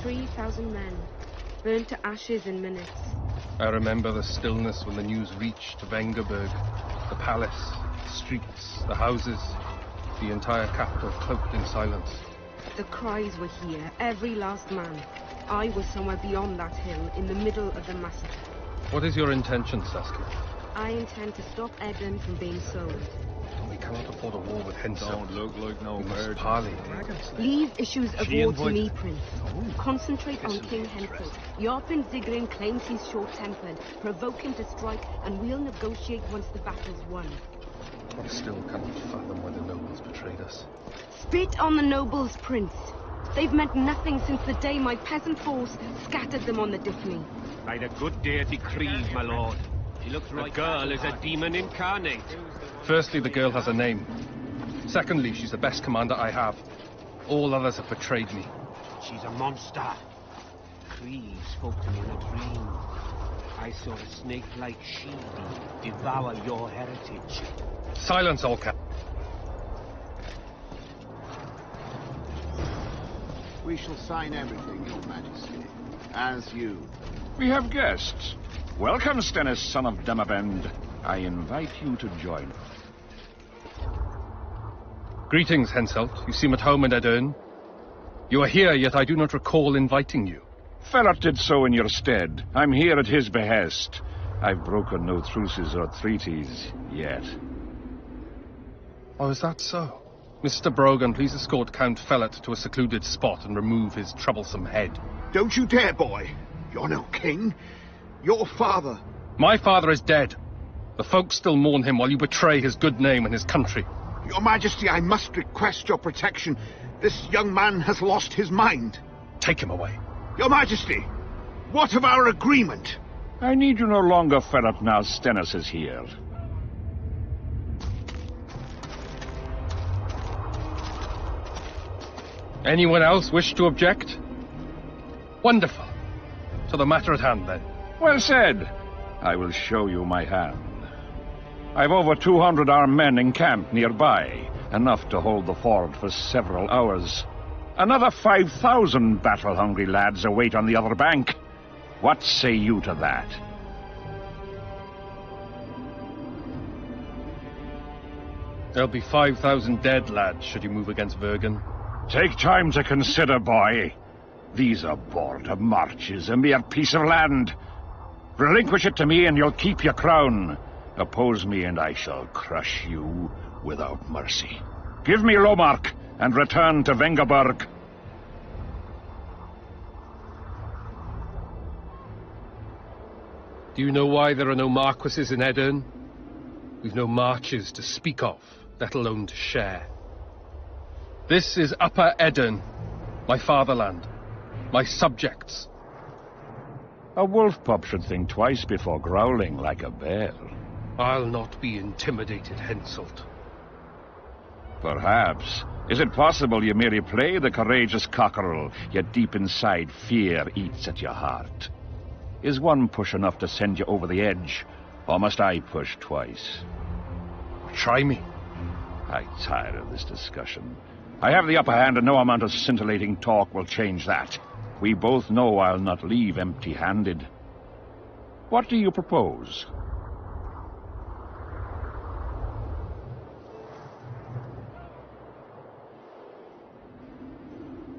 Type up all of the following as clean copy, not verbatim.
3,000 men, burned to ashes in minutes. I remember the stillness when the news reached Vengerberg. The palace, the streets, the houses, the entire capital cloaked in silence. The cries were here, every last man. I was somewhere beyond that hill, in the middle of the massacre. What is your intention, Saskia? I intend to stop Eden from being sold. We cannot afford a war with Henselt. Don't look like no Vergen. Parley. Leave issues of war to me, Prince. Concentrate on King Henselt. Iorveth Zigrin claims he's short-tempered. Provoke him to strike, and we'll negotiate once the battle's won. I still cannot fathom why the nobles betrayed us. Spit on the nobles, Prince. They've meant nothing since the day my peasant force scattered them on the Dyffny. By the good deity Creve, my lord. She looks the girl is a demon incarnate. Firstly, the girl has a name. Secondly, she's the best commander I have. All others have betrayed me. She's a monster. Creve spoke to me in a dream. I saw a snake-like shield devour your heritage. Silence, AoK. We shall sign everything, Your Majesty. As you. We have guests. Welcome, Stennis, son of Demavend. I invite you to join. Greetings, Henselt. You seem at home in Eden. You are here, yet I do not recall inviting you. Ferret did so in your stead. I'm here at his behest. I've broken no truces or treaties yet. Oh, is that so? Mr. Brogan, please escort Count Fellet to a secluded spot and remove his troublesome head. Don't you dare, boy. You're no king. Your father. My father is dead. The folk still mourn him while you betray his good name and his country. Your Majesty, I must request your protection. This young man has lost his mind. Take him away. Your Majesty, what of our agreement? I need you no longer, Ferret, now Stennis is here. Anyone else wish to object? Wonderful. To the matter at hand, then. Well said. I will show you my hand. I've over 200 armed men encamped nearby, enough to hold the ford for several hours. Another 5,000 battle-hungry lads await on the other bank. What say you to that? There'll be 5,000 dead lads should you move against Vergen. Take time to consider, boy. These are border marches, a mere piece of land. Relinquish it to me and you'll keep your crown. Oppose me and I shall crush you without mercy. Give me Lomark and return to Vengerberg. Do you know why there are no marquises in Eden? We've no marches to speak of, let alone to share. This is Upper Eden, my fatherland, my subjects. A wolf pup should think twice before growling like a bear. I'll not be intimidated, Henselt. Perhaps. Is it possible you merely play the courageous cockerel, yet deep inside fear eats at your heart? Is one push enough to send you over the edge, or must I push twice? Try me. I tire of this discussion. I have the upper hand and no amount of scintillating talk will change that. We both know I'll not leave empty-handed. What do you propose?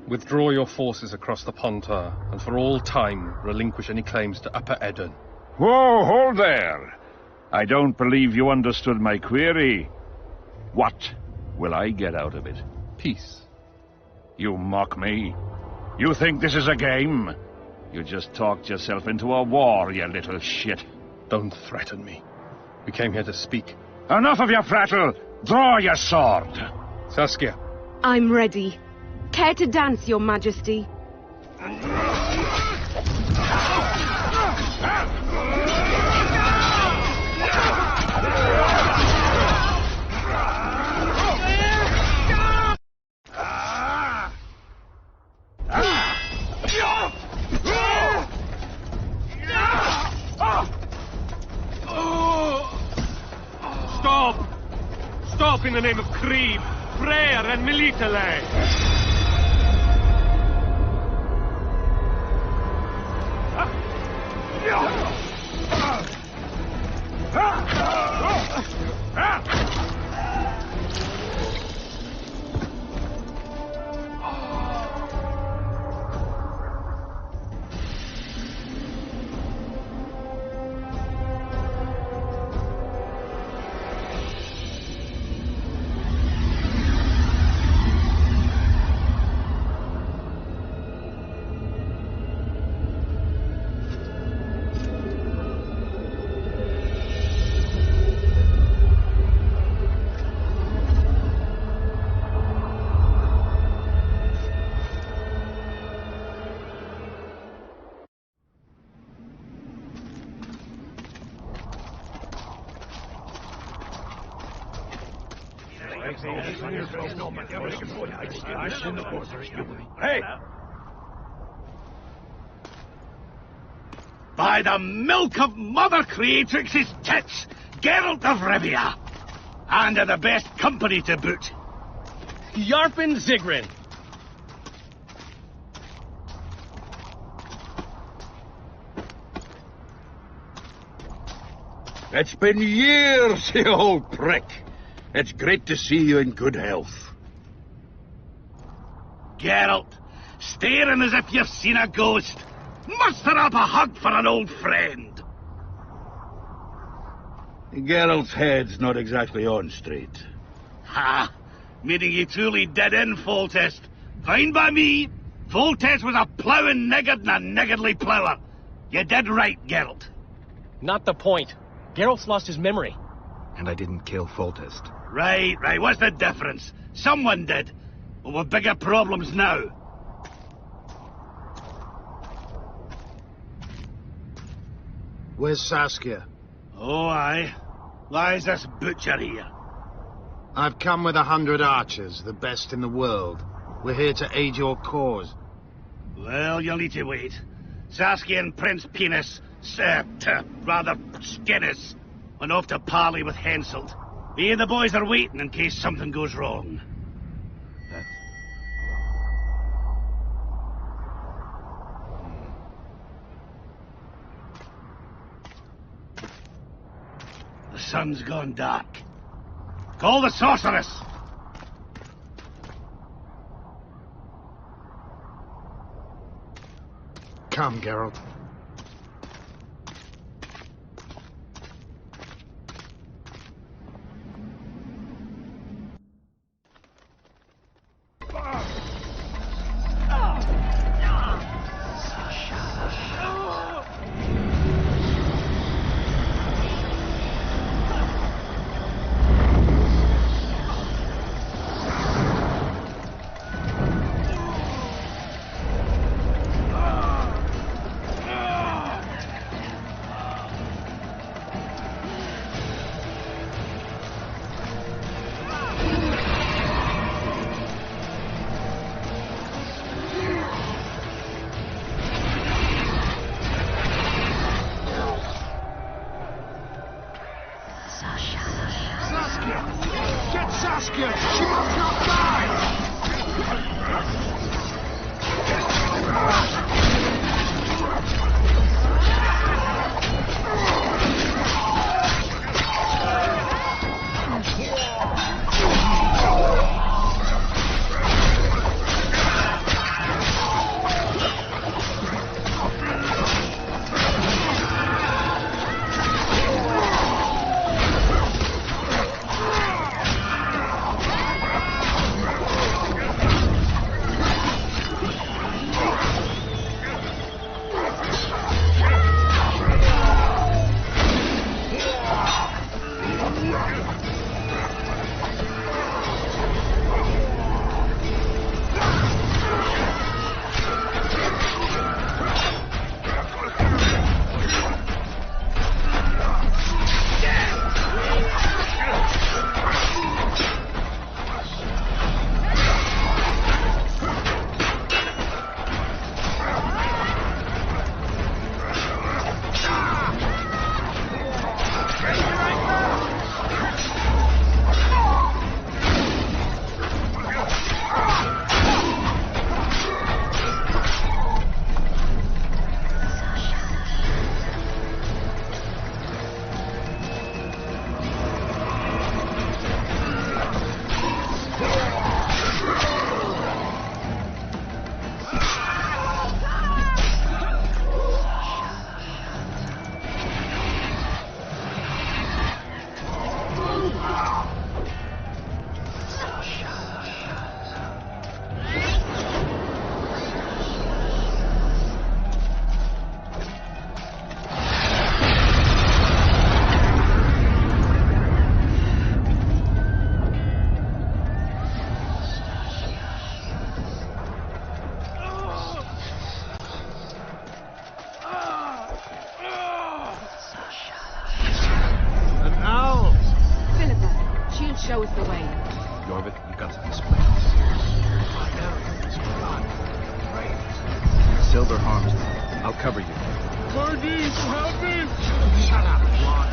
Withdraw your forces across the Pontar, and for all time relinquish any claims to Upper Eden. Whoa, hold there! I don't believe you understood my query. What will I get out of it? Peace. You mock me? You think this is a game? You just talked yourself into a war, you little shit. Don't threaten me. We came here to speak. Enough of your prattle! Draw your sword! Saskia. I'm ready. Care to dance, Your Majesty? Stop! Stop in the name of Creve, Prayer and Militale! Hey! By the milk of Mother Creatrix's tits, Geralt of Rivia! And of the best company to boot. Yarpen Zigrin. It's been years, you old prick. It's great to see you in good health. Geralt, staring as if you've seen a ghost. Muster up a hug for an old friend. Geralt's head's not exactly on straight. Ha! Meaning you truly did in Foltest. Fine by me. Foltest was a ploughing niggard and a niggardly plougher. You did right, Geralt. Not the point. Geralt's lost his memory. And I didn't kill Foltest. Right. What's the difference? Someone did. But we've bigger problems now. Where's Saskia? Oh, aye. Why is this butcher here? I've come with 100 archers, the best in the world. We're here to aid your cause. Well, you'll need to wait. Saskia and Prince Penis, rather Skinnis, went off to parley with Henselt. Me and the boys are waiting in case something goes wrong. The sun's gone dark. Call the sorceress! Come, Geralt. Saskia! She must not die! You got to explain this. I know. It's fun. Right. Silver harms me. I'll cover you. Vergen, help me! Shut up, Juan.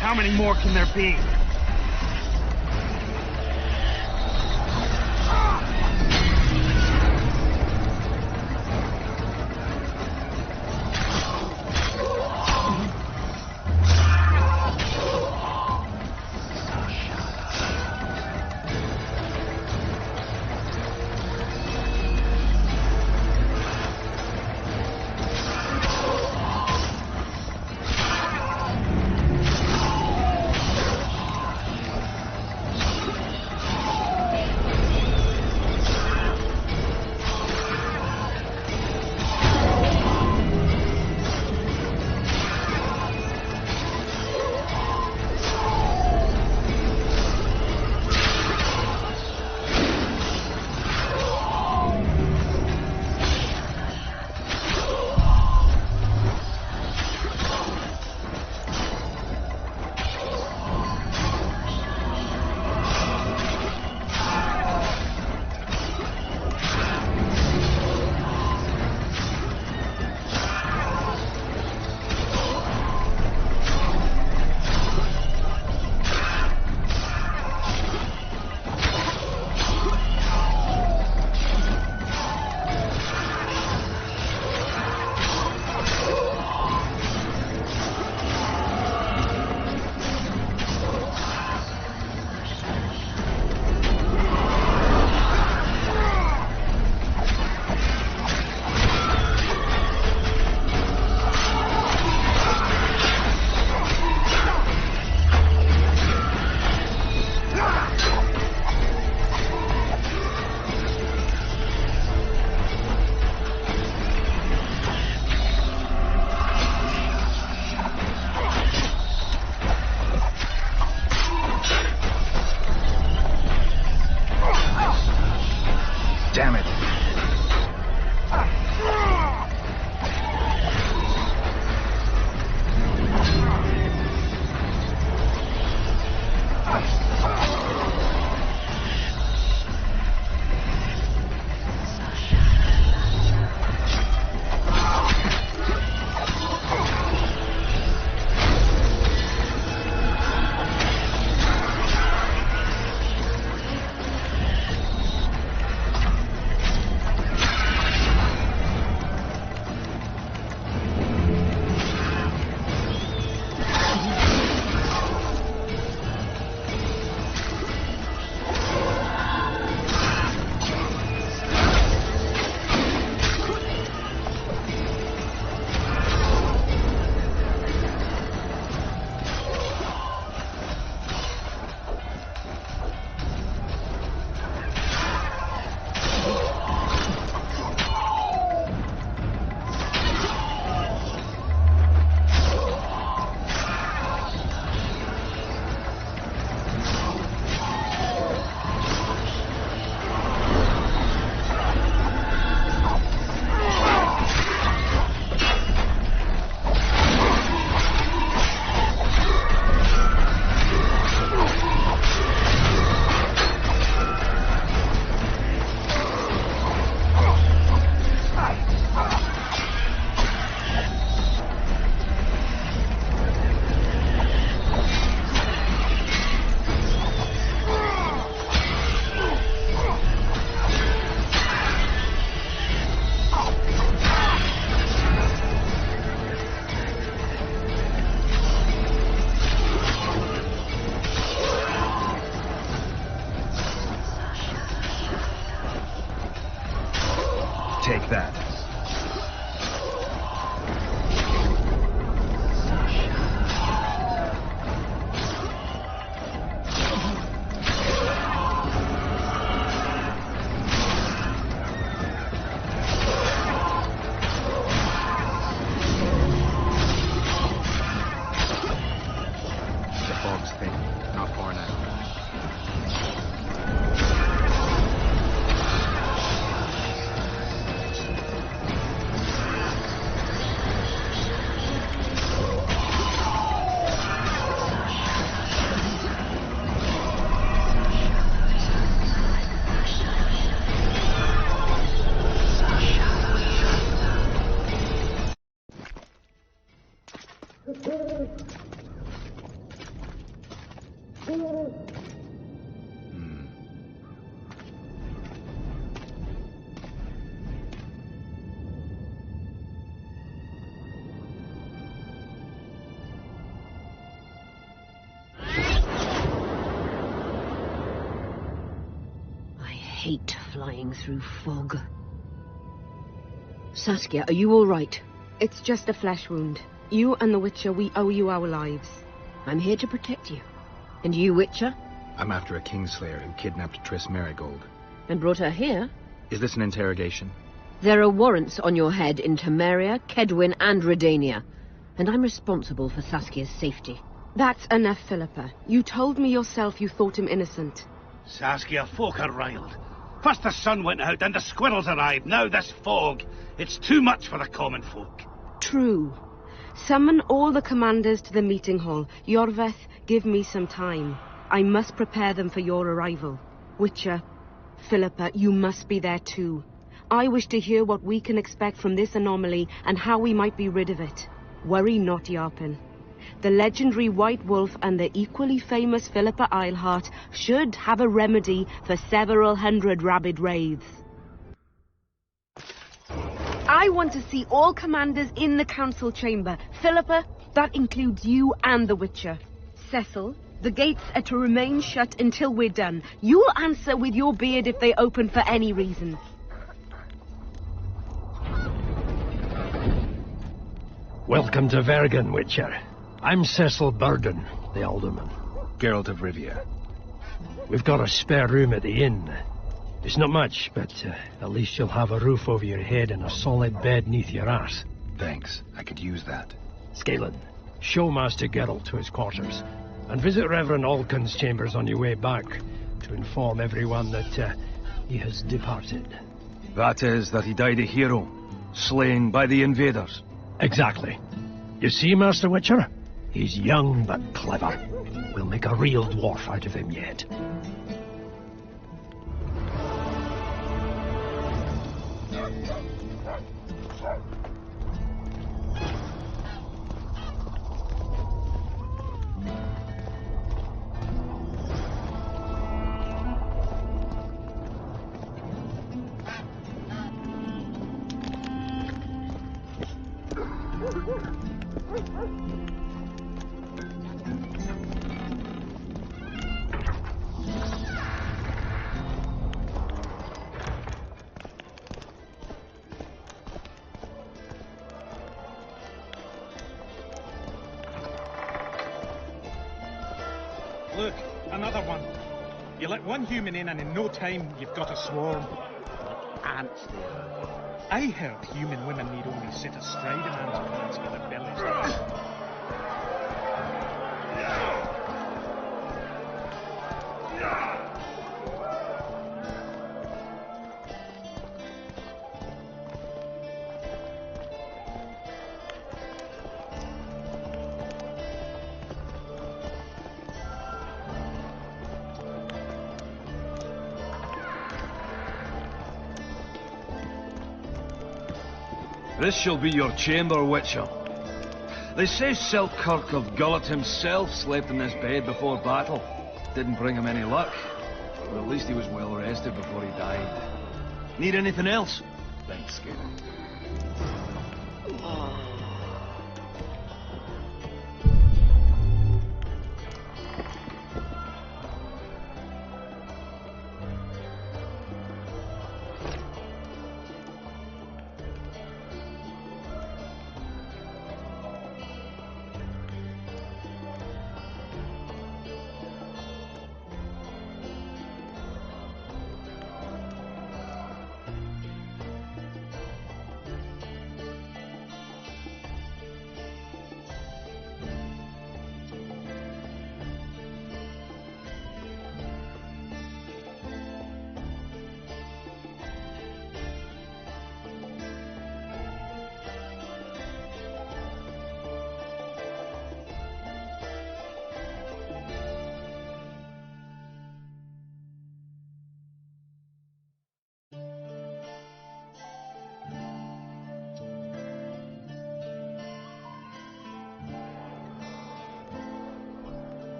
How many more can there be? Take that. The fog's thick, not far now. I hate flying through fog. Saskia, are you all right? It's just a flesh wound. You and the Witcher, we owe you our lives. I'm here to protect you. And you, Witcher? I'm after a Kingslayer who kidnapped Triss Marigold. And brought her here? Is this an interrogation? There are warrants on your head in Temeria, Kedwin, and Redania. And I'm responsible for Saskia's safety. That's enough, Philippa. You told me yourself you thought him innocent. Saskia, folk are riled. First the sun went out, then the squirrels arrived, now this fog. It's too much for the common folk. True. Summon all the commanders to the meeting hall. Iorveth, give me some time. I must prepare them for your arrival. Witcher, Philippa, you must be there too. I wish to hear what we can expect from this anomaly and how we might be rid of it. Worry not, Yarpen. The legendary White Wolf and the equally famous Philippa Eilhart should have a remedy for several hundred rabid wraiths. I want to see all commanders in the council chamber. Philippa, that includes you and the Witcher. Cecil, the gates are to remain shut until we're done. You'll answer with your beard if they open for any reason. Welcome to Vergen, Witcher. I'm Cecil Burden, the alderman. Geralt of Rivia. We've got a spare room at the inn. It's not much, but at least you'll have a roof over your head and a solid bed neath your ass. Thanks, I could use that. Scalen, show Master Geralt to his quarters, and visit Reverend Alcon's chambers on your way back, to inform everyone that he has departed. That is, that he died a hero, slain by the invaders. Exactly. You see, Master Witcher? He's young but clever. We'll make a real dwarf out of him yet. Look, another one. You let one human in and in no time you've got a swarm. Ants there. I heard human women need only sit astride a man's pants for their bellies to This shall be your chamber, Witcher. They say Selkirk of Gullet himself slept in this bed before battle. Didn't bring him any luck. But at least he was well rested before he died. Need anything else? Thanks, Scalen.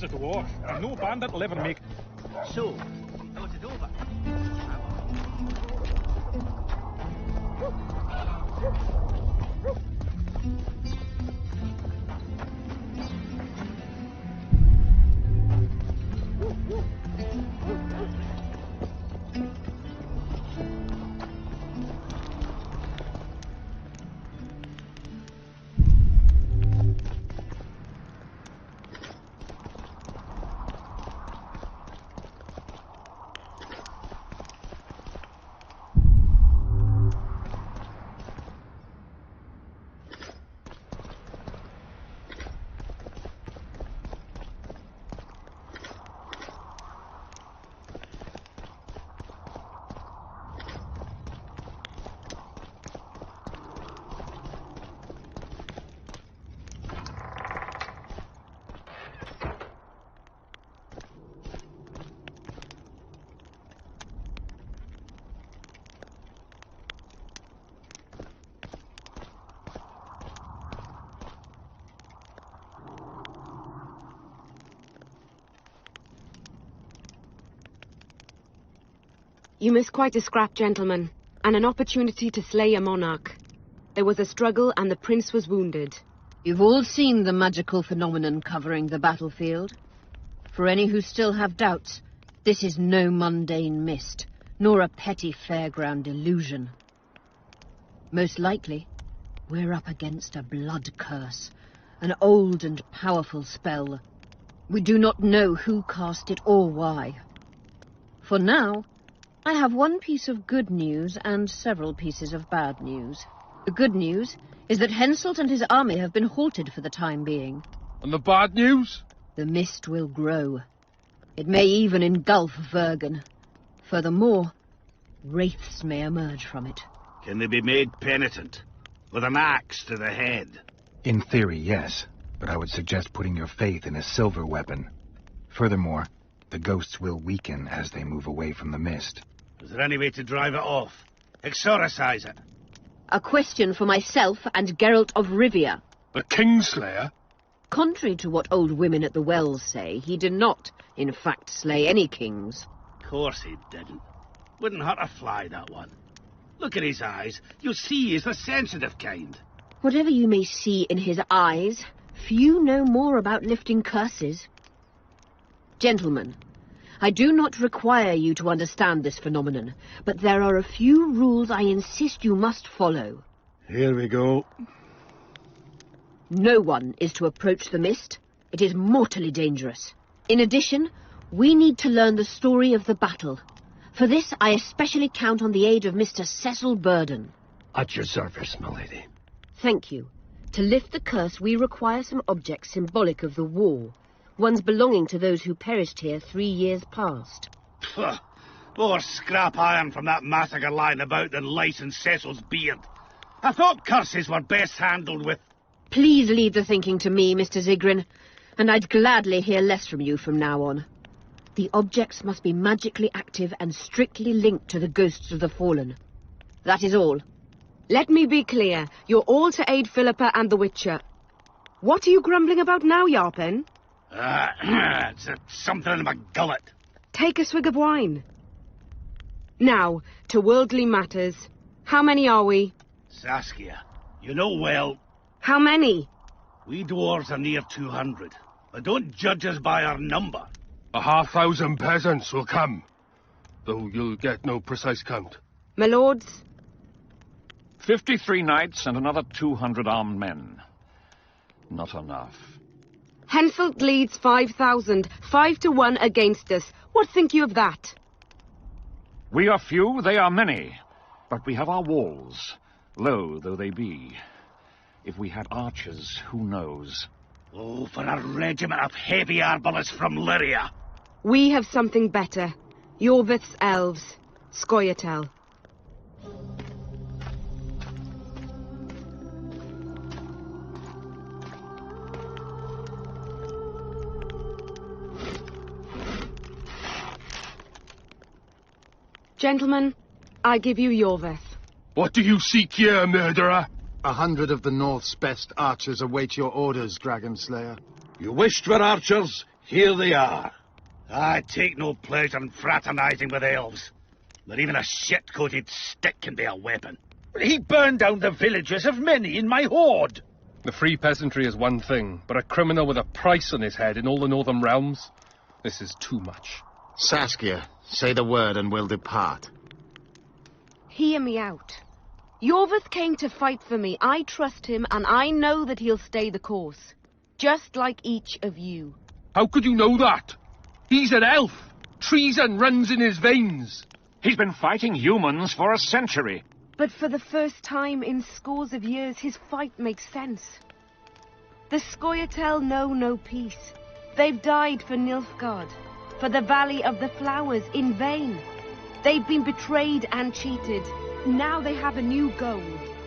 the dwarf, and no bandit will ever make... So, you thought it over? You miss quite a scrap, gentlemen, and an opportunity to slay a monarch. There was a struggle and the prince was wounded. You've all seen the magical phenomenon covering the battlefield. For any who still have doubts, this is no mundane mist, nor a petty fairground illusion. Most likely, we're up against a blood curse, an old and powerful spell. We do not know who cast it or why. For now, I have one piece of good news and several pieces of bad news. The good news is that Henselt and his army have been halted for the time being. And the bad news? The mist will grow. It may even engulf Vergen. Furthermore, wraiths may emerge from it. Can they be made penitent? With an axe to the head? In theory, yes. But I would suggest putting your faith in a silver weapon. Furthermore, the ghosts will weaken as they move away from the mist. Is there any way to drive it off? Exorcise it? A question for myself and Geralt of Rivia. The Kingslayer? Contrary to what old women at the wells say, he did not, in fact, slay any kings. Of course he didn't. Wouldn't hurt a fly, that one. Look at his eyes. You'll see he's the sensitive kind. Whatever you may see in his eyes, few know more about lifting curses. Gentlemen, I do not require you to understand this phenomenon, but there are a few rules I insist you must follow. Here we go. No one is to approach the mist. It is mortally dangerous. In addition, we need to learn the story of the battle. For this, I especially count on the aid of Mr. Cecil Burden. At your service, my lady. Thank you. To lift the curse, we require some objects symbolic of the war. Ones belonging to those who perished here 3 years past. More scrap iron from that massacre lying about than lice in Cecil's beard. I thought curses were best handled with... Please leave the thinking to me, Mr. Zigrin, and I'd gladly hear less from you from now on. The objects must be magically active and strictly linked to the ghosts of the fallen. That is all. Let me be clear. You're all to aid Philippa and the Witcher. What are you grumbling about now, Yarpen? It's something in my gullet. Take a swig of wine. Now, to worldly matters. How many are we? Saskia, you know well... How many? We dwarves are near 200, but don't judge us by our number. 1,000 peasants will come, though you'll get no precise count. My lords? 53 knights and another 200 armed men. Not enough. Henselt leads 5,000, 5 to 1 against us. What think you of that? We are few, they are many, but we have our walls, low though they be. If we had archers, who knows? Oh, for a regiment of heavy arbalists from Lyria. We have something better. Iorveth's elves. Scoia'tael. Gentlemen, I give you Iorveth. What do you seek here, murderer? 100 of the North's best archers await your orders, Dragon Slayer. You wished for archers? Here they are. I take no pleasure in fraternizing with elves. But even a shit-coated stick can be a weapon. He burned down the villages of many in my horde. The free peasantry is one thing, but a criminal with a price on his head in all the northern realms? This is too much. Saskia, say the word and we'll depart. Hear me out. Iorveth came to fight for me. I trust him, and I know that he'll stay the course. Just like each of you. How could you know that? He's an elf. Treason runs in his veins. He's been fighting humans for a century. But for the first time in scores of years, his fight makes sense. The Scoia'tael know no peace. They've died for Nilfgaard, for the Valley of the Flowers, in vain. They've been betrayed and cheated. Now they have a new goal.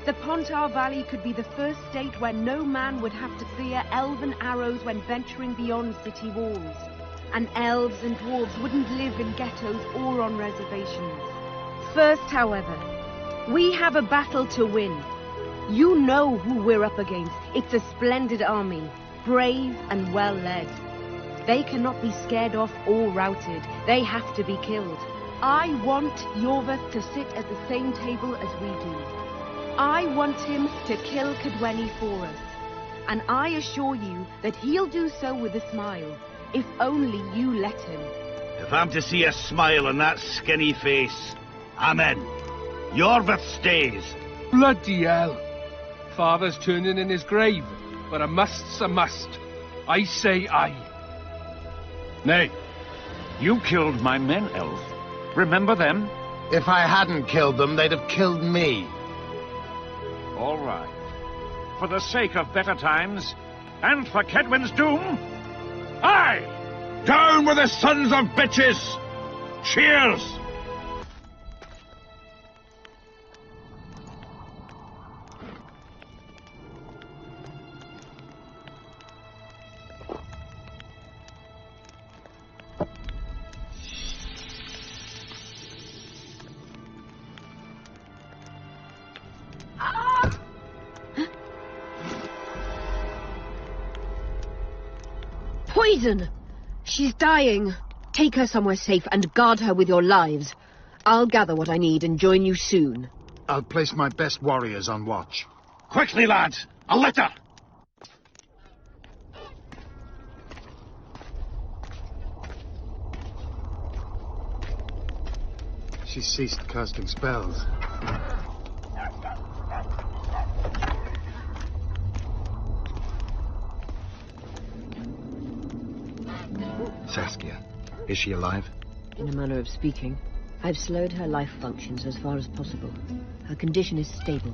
The Pontar Valley could be the first state where no man would have to fear elven arrows when venturing beyond city walls. And elves and dwarves wouldn't live in ghettos or on reservations. First, however, we have a battle to win. You know who we're up against. It's a splendid army, brave and well led. They cannot be scared off or routed. They have to be killed. I want Iorveth to sit at the same table as we do. I want him to kill Cadweni for us. And I assure you that he'll do so with a smile, if only you let him. If I'm to see a smile on that skinny face, I'm in. Iorveth stays. Bloody hell. Father's turning in his grave, but a must's a must. I say aye. Nay, you killed my men, elf. Remember them? If I hadn't killed them, they'd have killed me. All right. For the sake of better times, and for Kedwen's doom, aye! Down with the sons of bitches! Cheers! Poison! She's dying. Take her somewhere safe and guard her with your lives. I'll gather what I need and join you soon. I'll place my best warriors on watch. Quickly, lads! A litter! She's ceased casting spells. Saskia, is she alive? In a manner of speaking. I've slowed her life functions as far as possible. Her condition is stable.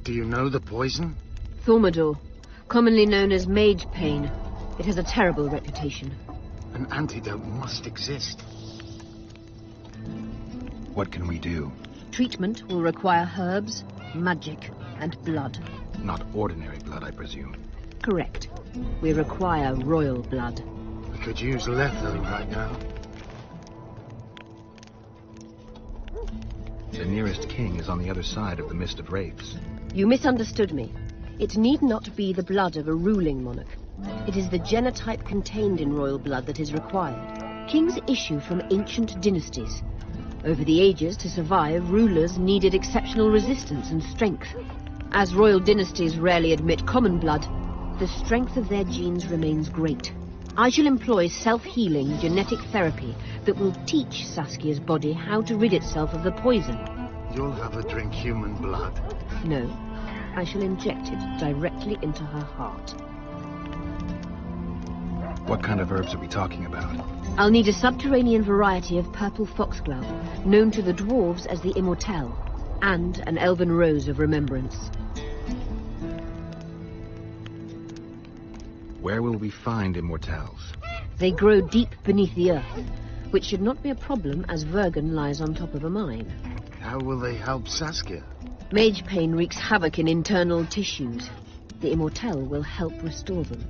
Do you know the poison? Thaumadour, commonly known as mage pain. It has a terrible reputation. An antidote must exist. What can we do? Treatment will require herbs, magic, and blood. Not ordinary blood, I presume. Correct. We require royal blood. We could use Letho right now. The nearest king is on the other side of the Mist of Wraiths. You misunderstood me. It need not be the blood of a ruling monarch. It is the genotype contained in royal blood that is required. Kings issue from ancient dynasties. Over the ages, to survive, rulers needed exceptional resistance and strength. As royal dynasties rarely admit common blood, the strength of their genes remains great. I shall employ self-healing genetic therapy that will teach Saskia's body how to rid itself of the poison. You'll have her drink human blood. No, I shall inject it directly into her heart. What kind of herbs are we talking about? I'll need a subterranean variety of purple foxglove, known to the dwarves as the Immortelle, and an elven rose of remembrance. Where will we find immortelles? They grow deep beneath the earth, which should not be a problem as Vergen lies on top of a mine. How will they help Saskia? Mage pain wreaks havoc in internal tissues. The Immortelle will help restore them.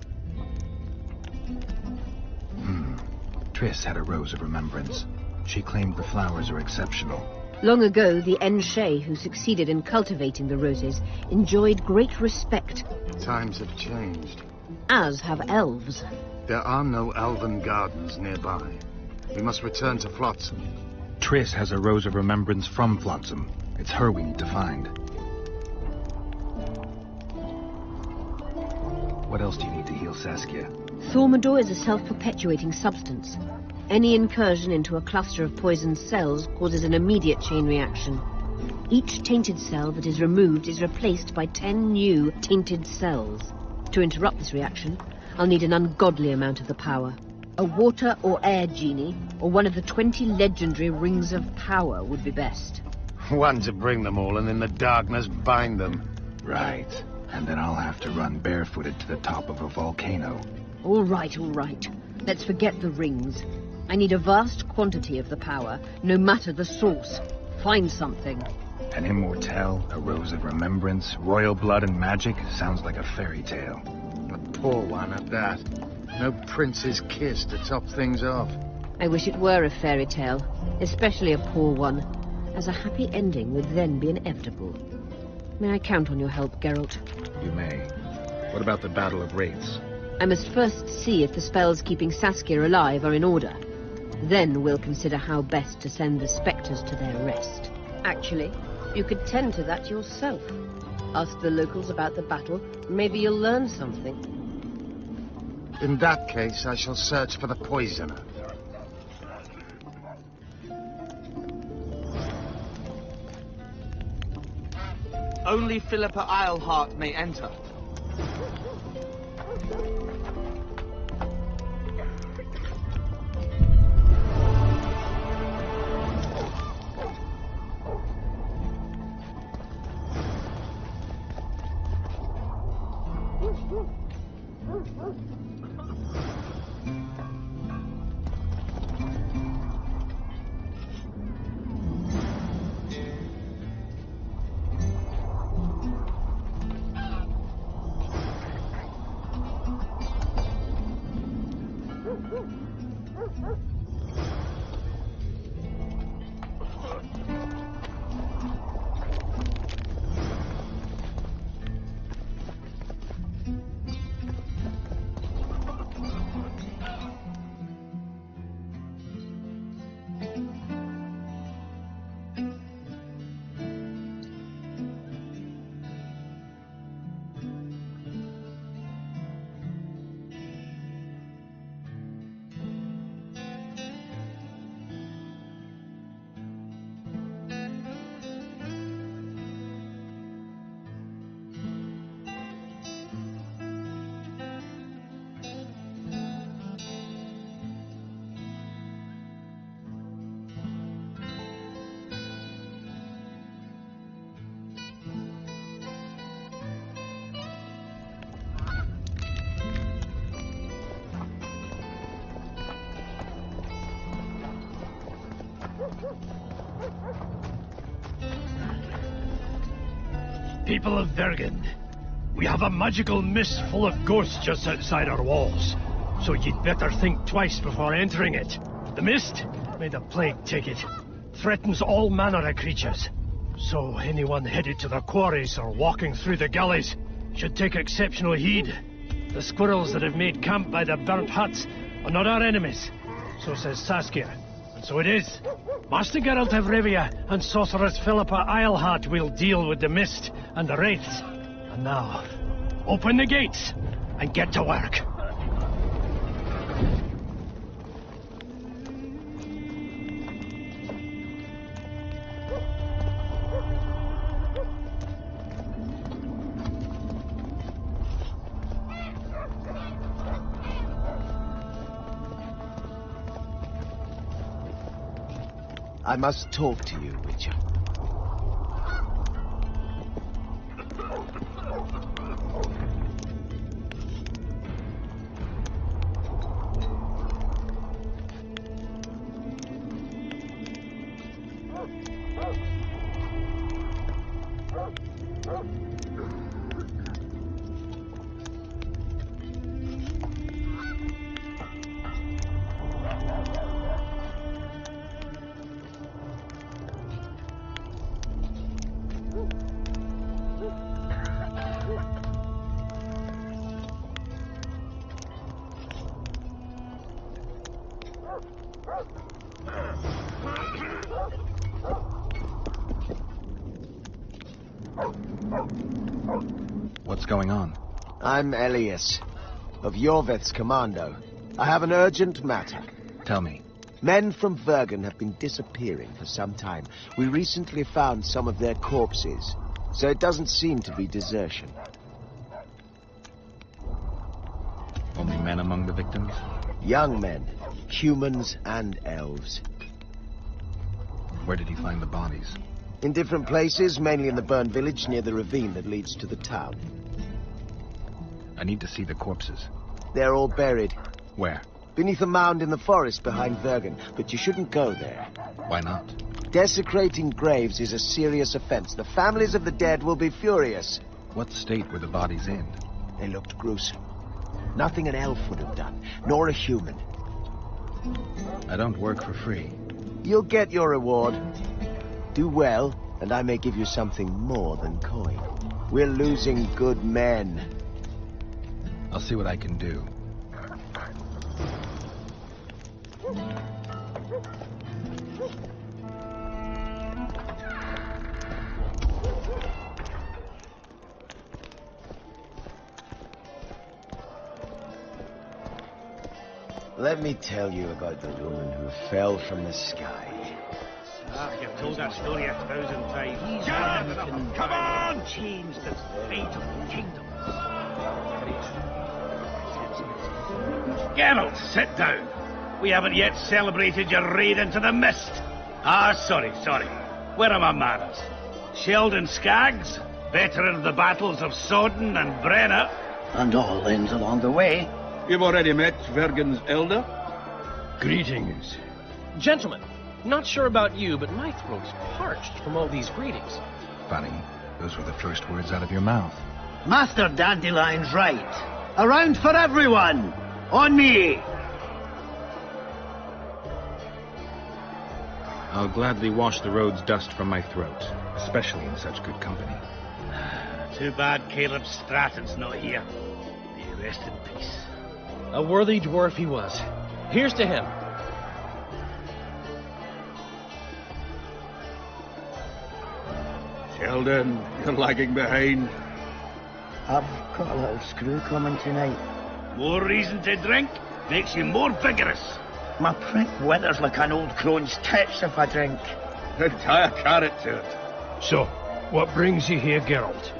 Triss had a rose of remembrance. She claimed the flowers are exceptional. Long ago, the Enshe, who succeeded in cultivating the roses, enjoyed great respect. Times have changed. As have elves. There are no elven gardens nearby. We must return to Flotsam. Triss has a rose of remembrance from Flotsam. It's her we need to find. What else do you need to heal Saskia? Thaumadour is a self-perpetuating substance. Any incursion into a cluster of poisoned cells causes an immediate chain reaction. Each tainted cell that is removed is replaced by 10 new tainted cells. To interrupt this reaction, I'll need an ungodly amount of the power. A water or air genie, or one of the 20 legendary rings of power would be best. One to bring them all and in the darkness bind them. Right. And then I'll have to run barefooted to the top of a volcano. All right, all right. Let's forget the rings. I need a vast quantity of the power, no matter the source. Find something. An immortelle, a rose of remembrance, royal blood and magic sounds like a fairy tale. A poor one at that. No prince's kiss to top things off. I wish it were a fairy tale, especially a poor one, as a happy ending would then be inevitable. May I count on your help, Geralt? You may. What about the Battle of Wraiths? I must first see if the spells keeping Saskia alive are in order. Then we'll consider how best to send the spectres to their rest. Actually, you could tend to that yourself. Ask the locals about the battle. Maybe you'll learn something. In that case, I shall search for the poisoner. Only Philippa Eilhart may enter. People of Vergen, we have a magical mist full of ghosts just outside our walls, so you'd better think twice before entering it. The mist, may the plague take it, threatens all manner of creatures. So anyone headed to the quarries or walking through the gullies should take exceptional heed. The squirrels that have made camp by the burnt huts are not our enemies, so says Saskia, and so it is. Master Geralt of Rivia and Sorceress Philippa Eilhart will deal with the mist and the wraiths. And now, open the gates and get to work. I must talk to you, Witcher. What's going on? I'm Elias, of Iorveth's commando. I have an urgent matter. Tell me. Men from Vergen have been disappearing for some time. We recently found some of their corpses, so it doesn't seem to be desertion. Only men among the victims? Young men, humans and elves. Where did you find the bodies? In different places, mainly in the burned village near the ravine that leads to the town. I need to see the corpses. They're all buried. Where? Beneath a mound in the forest behind Vergen, but you shouldn't go there. Why not? Desecrating graves is a serious offense. The families of the dead will be furious. What state were the bodies in? They looked gruesome. Nothing an elf would have done, nor a human. I don't work for free. You'll get your reward. Do well, and I may give you something more than coin. We're losing good men. I'll see what I can do. Let me tell you about the woman who fell from the sky. You've told that story 1,000 times. Come on! Change the fate of kingdoms. Geralt, sit down. We haven't yet celebrated your raid into the mist. Sorry. Where are my manners? Sheldon Skaggs, veteran of the battles of Sodden and Brenna. And all ends along the way. You've already met Vergen's elder? Greetings. Gentlemen, not sure about you, but my throat's parched from all these greetings. Funny. Those were the first words out of your mouth. Master Dandelion's right. Around for everyone! On me! I'll gladly wash the road's dust from my throat, especially in such good company. Too bad Caleb Stratton's not here. May he rest in peace. A worthy dwarf he was. Here's to him. Sheldon, you're lagging behind. I've got a little screw coming tonight. More reason to drink makes you more vigorous. My prick withers like an old crone's tits if I drink. Then tie a carrot to it. So, what brings you here, Geralt?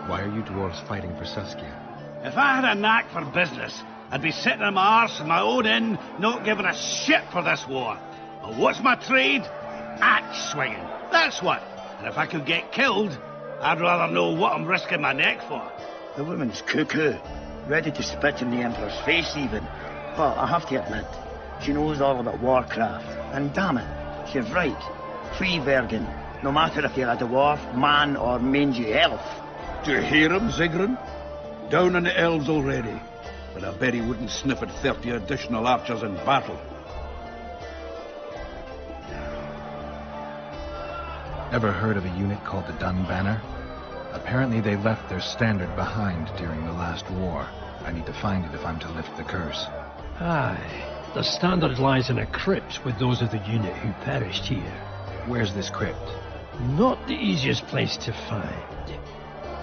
Why are you dwarves fighting for Saskia? If I had a knack for business, I'd be sitting on my arse in my own inn, not giving a shit for this war. But what's my trade? Axe swinging. That's what. And if I could get killed, I'd rather know what I'm risking my neck for. The woman's cuckoo. Ready to spit in the Emperor's face, even. But I have to admit, she knows all about warcraft. And damn it, she's right. Free Vergen, no matter if you're a dwarf, man, or mangy elf. Do you hear him, Zigrin? Down on the elves already. But I bet he wouldn't sniff at 30 additional archers in battle. Ever heard of a unit called the Dun Banner? Apparently they left their standard behind during the last war. I need to find it if I'm to lift the curse. Aye. The standard lies in a crypt with those of the unit who perished here. Where's this crypt? Not the easiest place to find.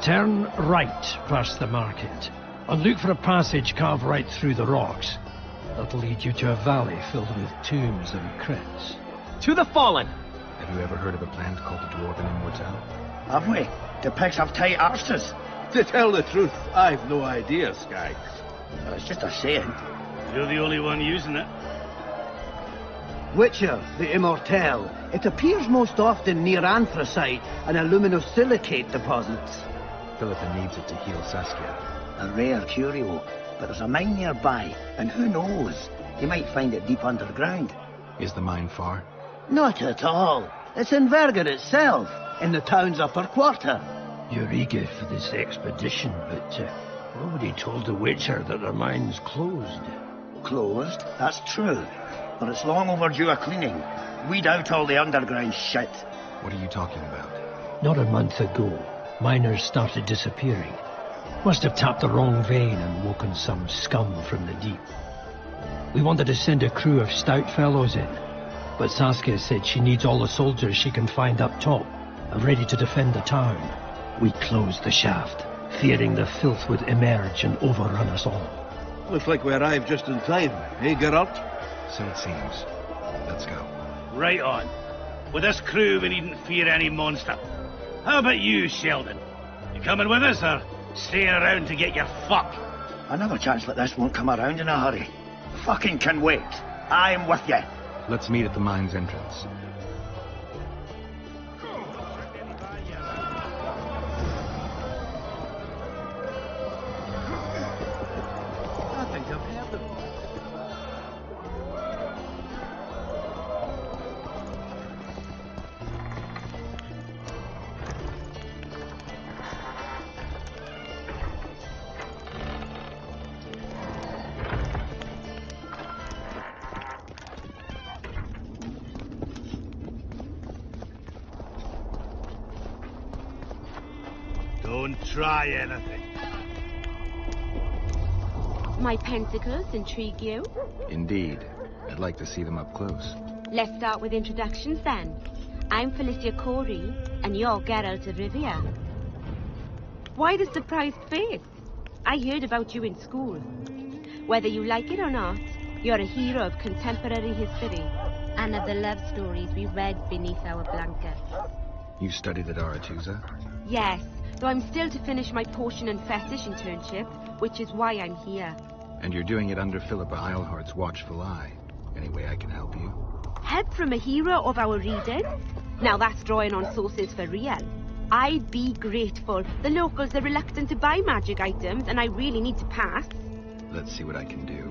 Turn right past the market, and look for a passage carved right through the rocks. That'll lead you to a valley filled with tombs and crypts. To the fallen! Have you ever heard of a plant called the Dwarven Immortal? Have we? The pigs have tight arses. To tell the truth, I've no idea, Skaggs. It's just a saying. You're the only one using it. Witcher, the Immortal. It appears most often near anthracite and aluminosilicate deposits. Philippa needs it to heal Saskia. A rare curio, but there's a mine nearby, and who knows? You might find it deep underground. Is the mine far? Not at all. It's in Vergen itself, in the town's upper quarter. You're eager for this expedition, but nobody told the Witcher that their mine's closed. Closed? That's true. But it's long overdue a cleaning. Weed out all the underground shit. What are you talking about? Not a month ago, miners started disappearing. Must have tapped the wrong vein and woken some scum from the deep. We wanted to send a crew of stout fellows in, but Saskia said she needs all the soldiers she can find up top and ready to defend the town. We closed the shaft, fearing the filth would emerge and overrun us all. Looks like we arrived just in time, eh, Geralt? So it seems. Let's go. Right on. With this crew, we needn't fear any monster. How about you, Sheldon? You coming with us, or staying around to get your fuck? Another chance like this won't come around in a hurry. Fucking can wait. I'm with you. Let's meet at the mine's entrance. I think I've heard them. Don't try anything. My pentacles intrigue you? Indeed. I'd like to see them up close. Let's start with introductions then. I'm Felicia Corey, and you're Geralt of Rivia. Why the surprised face? I heard about you in school. Whether you like it or not, you're a hero of contemporary history, and of the love stories we read beneath our blankets. You studied at Aretusa? Yes, though I'm still to finish my potion and fetish internship, which is why I'm here. And you're doing it under Philippa Eilhart's watchful eye. Any way I can help you? Help from a hero of our readers? Now that's drawing on sources for real. I'd be grateful. The locals are reluctant to buy magic items, and I really need to pass. Let's see what I can do.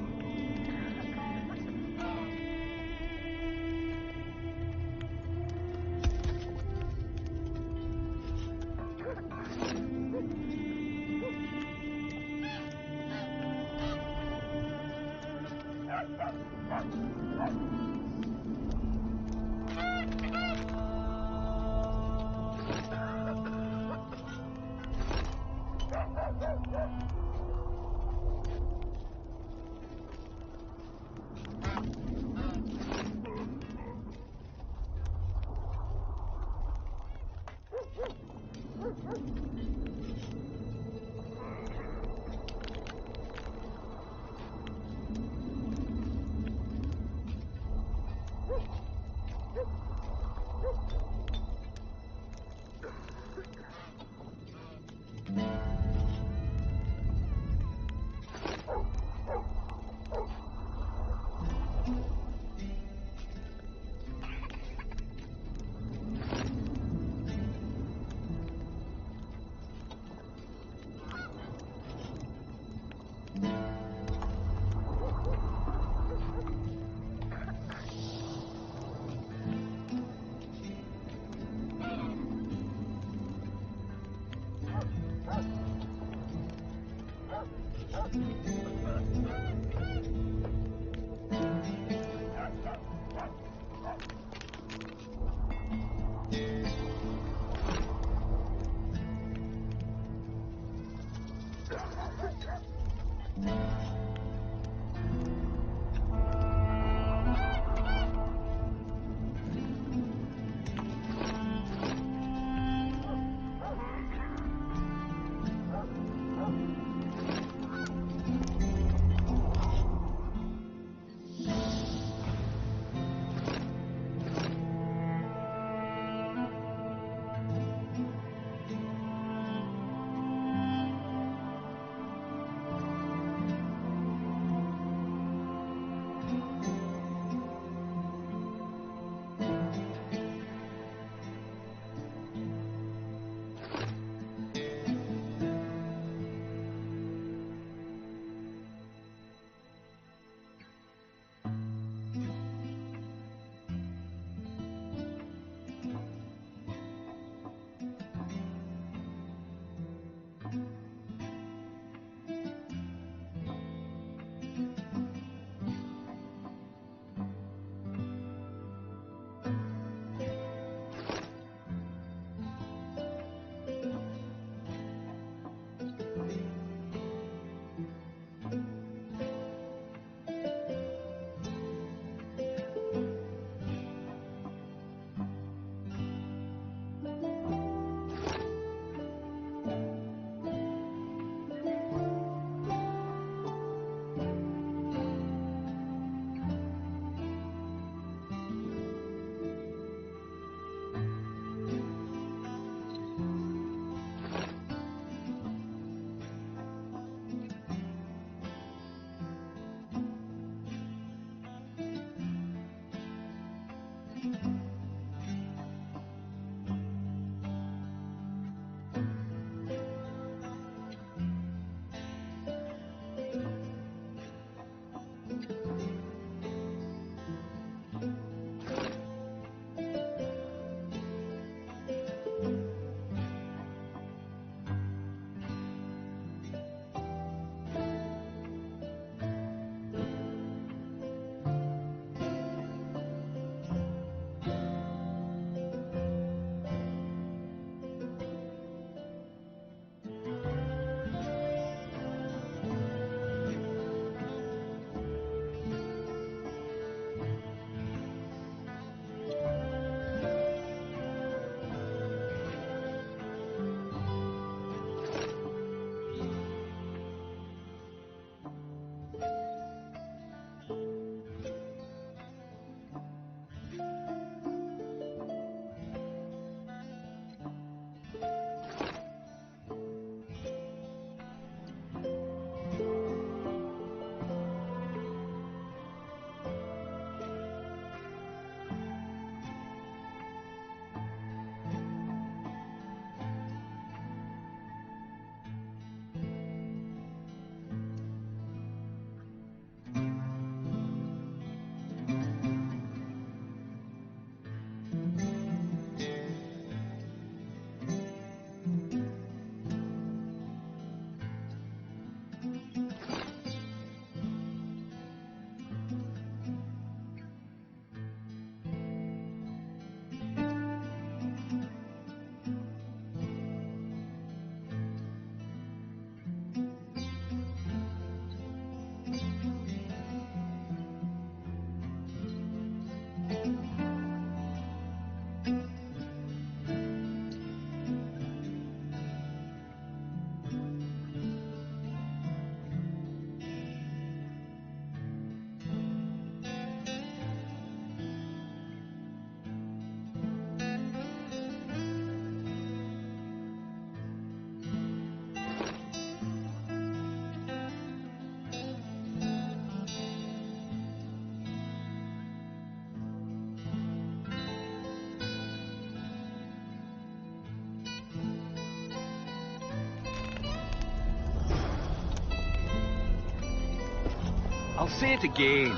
I'll say it again.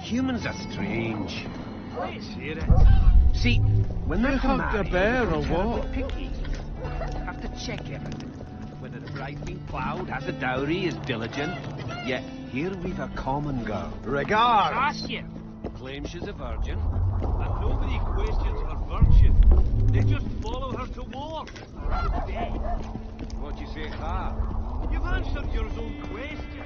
Humans are strange. Let's hear it. See, when they're hugged a bear or what? Picky. Have to check everything. Whether the bride's been ploughed, has a dowry, is diligent. Yet here we've a common girl. Regard! Ask you. Claims she's a virgin. And nobody questions her virtue. They just follow her to war. What do you say to that? You've answered your own question.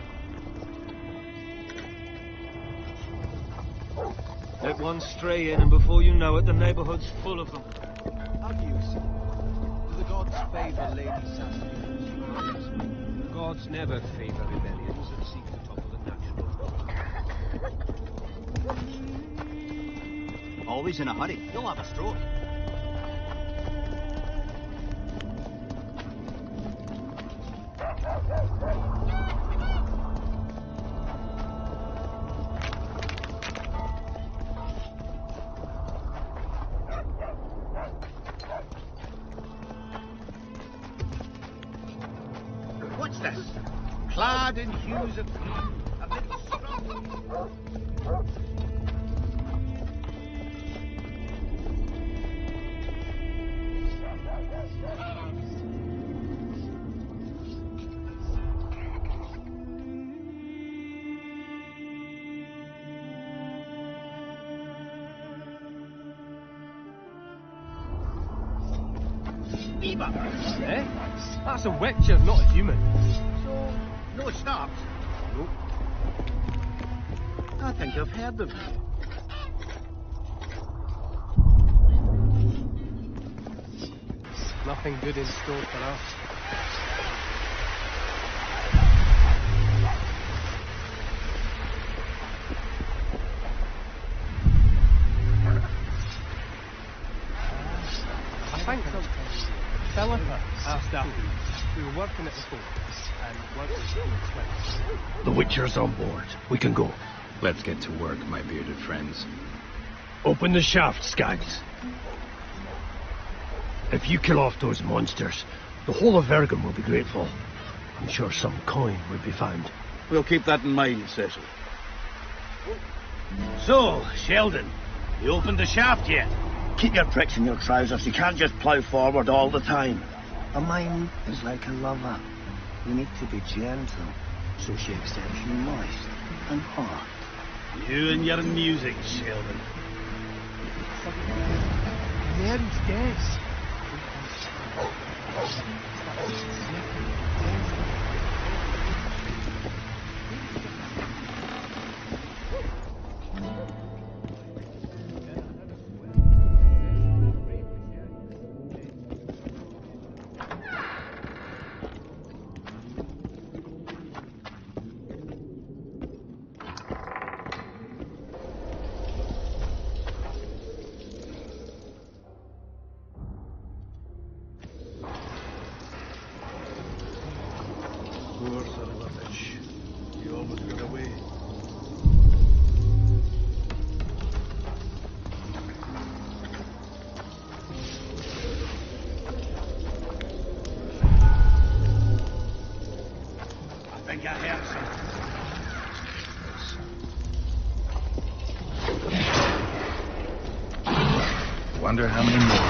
Let one stray in, and before you know it, the neighborhood's full of them. How do you see? Do the gods favor Lady Saskia? The gods never favor rebellions that seek to topple the natural order. Always in a hurry. You'll have a stroke. What's this? Clad in hues of green, amid scrub. Beaver! Eh? That's a witcher, not a human. So, no stops? Nope. I think I've heard of you. Nothing good in store for us. I think Philippa asked after you. We were working at the fort, and word was going quick. The Witcher's on board. We can go. Let's get to work, my bearded friends. Open the shaft, Skags. If you kill off those monsters, the whole of Vergen will be grateful. I'm sure some coin will be found. We'll keep that in mind, Cecil. So, Sheldon, you opened the shaft yet? Keep your pricks in your trousers. You can't just plough forward all the time. A mind is like a lover. You need to be gentle, so she accepts you moist and hot. You and your music, Sheldon. Mary's dead. Poor son of a bitch. He almost got away. I think I heard something. Wonder how many more.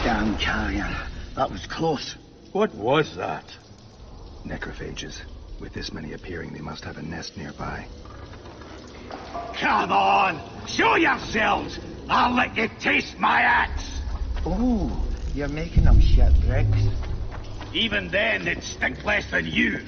Damn carrion. That was close. What was that? Necrophages. With this many appearing, they must have a nest nearby. Come on! Show yourselves! I'll let you taste my axe! Oh, you're making them shit bricks. Even then, they'd stink less than you.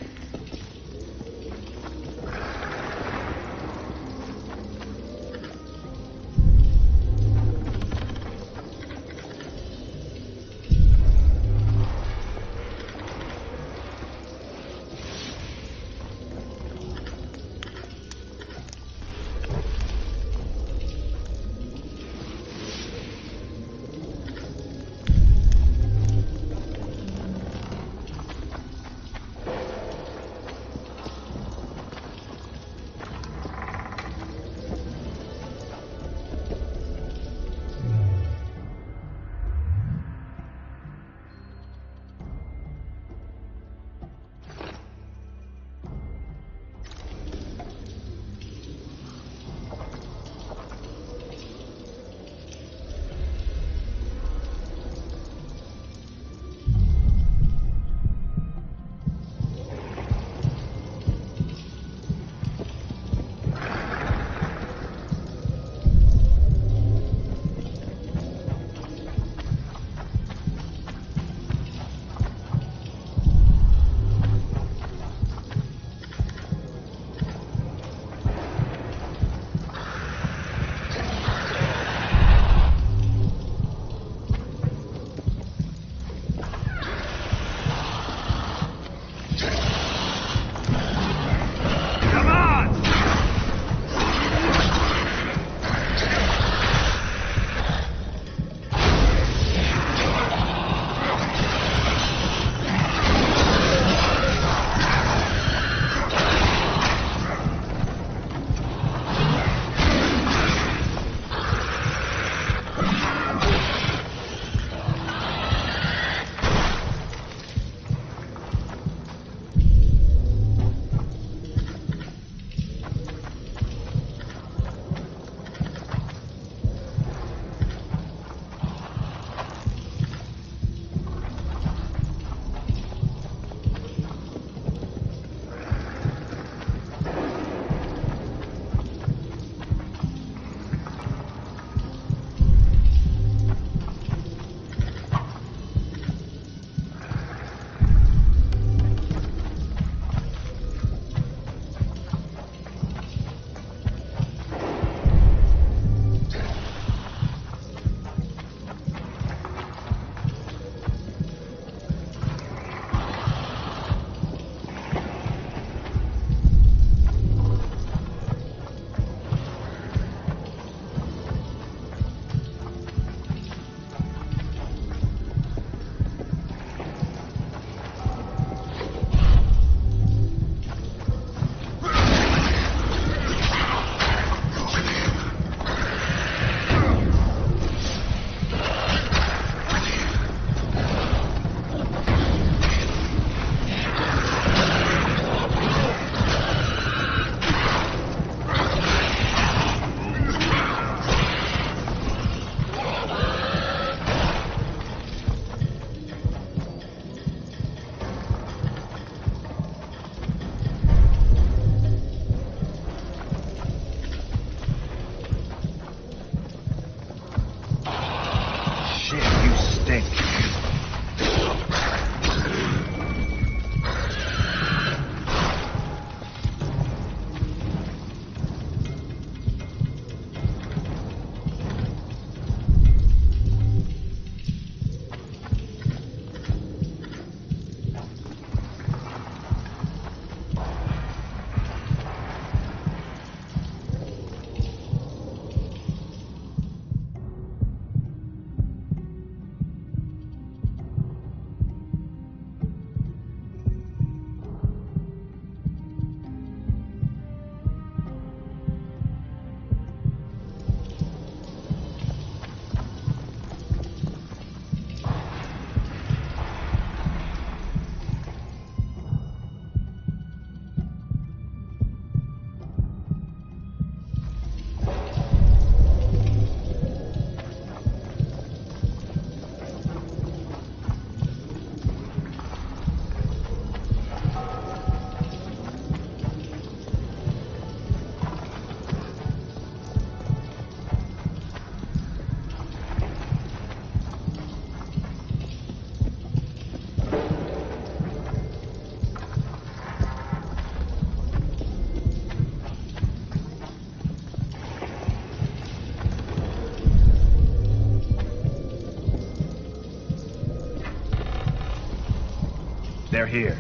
They're here.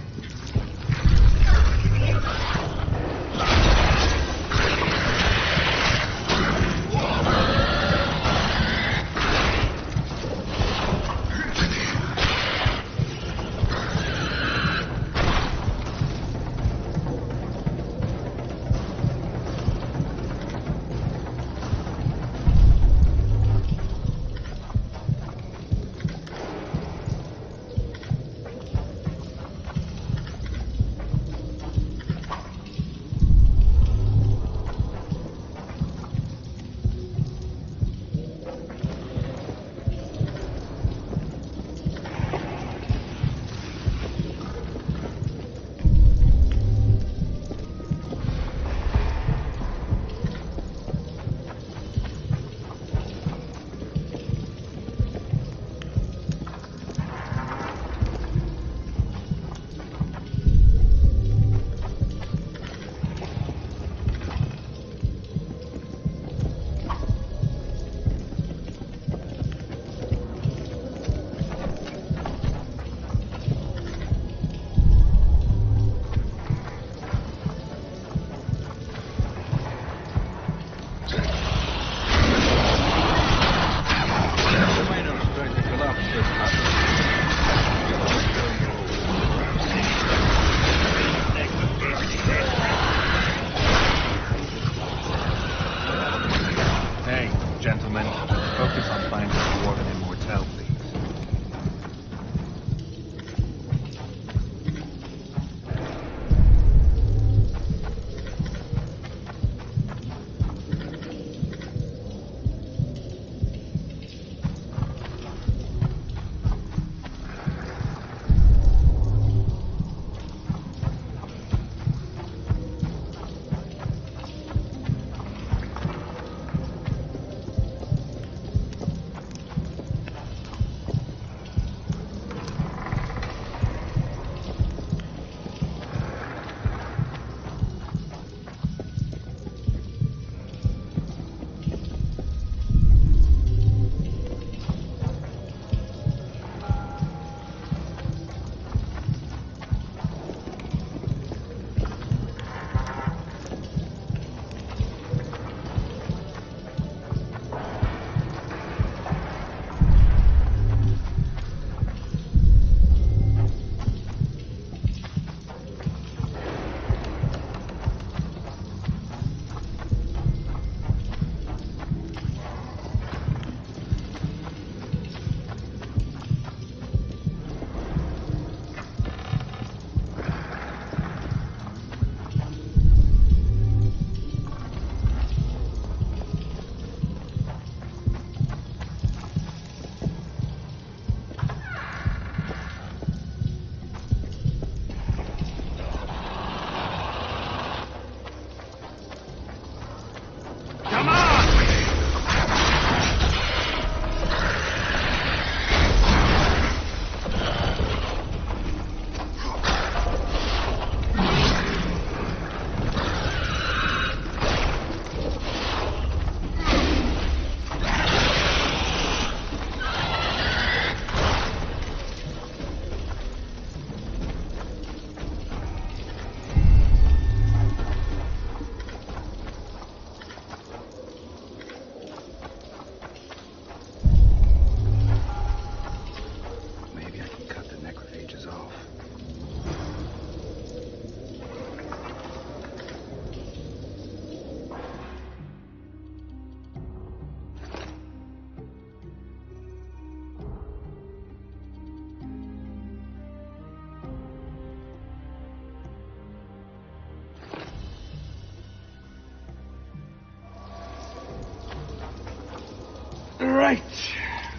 Right.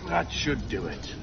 That should do it.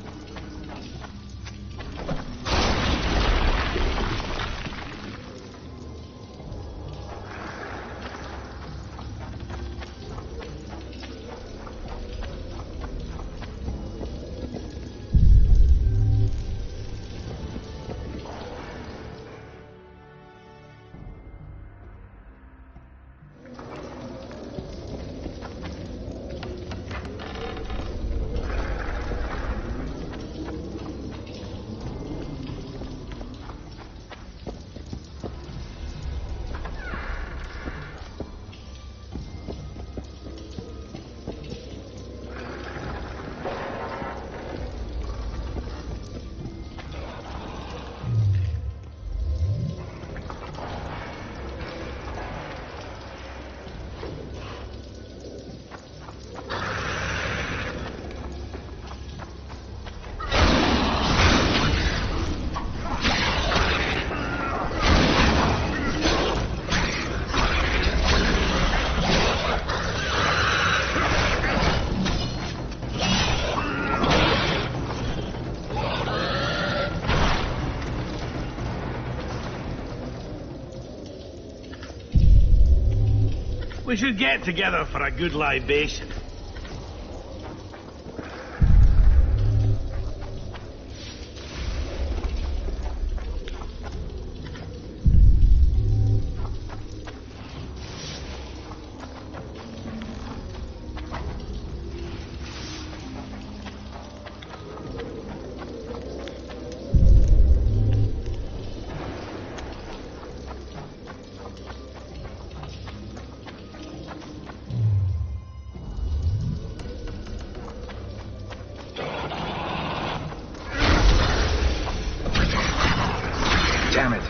We should get together for a good libation. Damn it.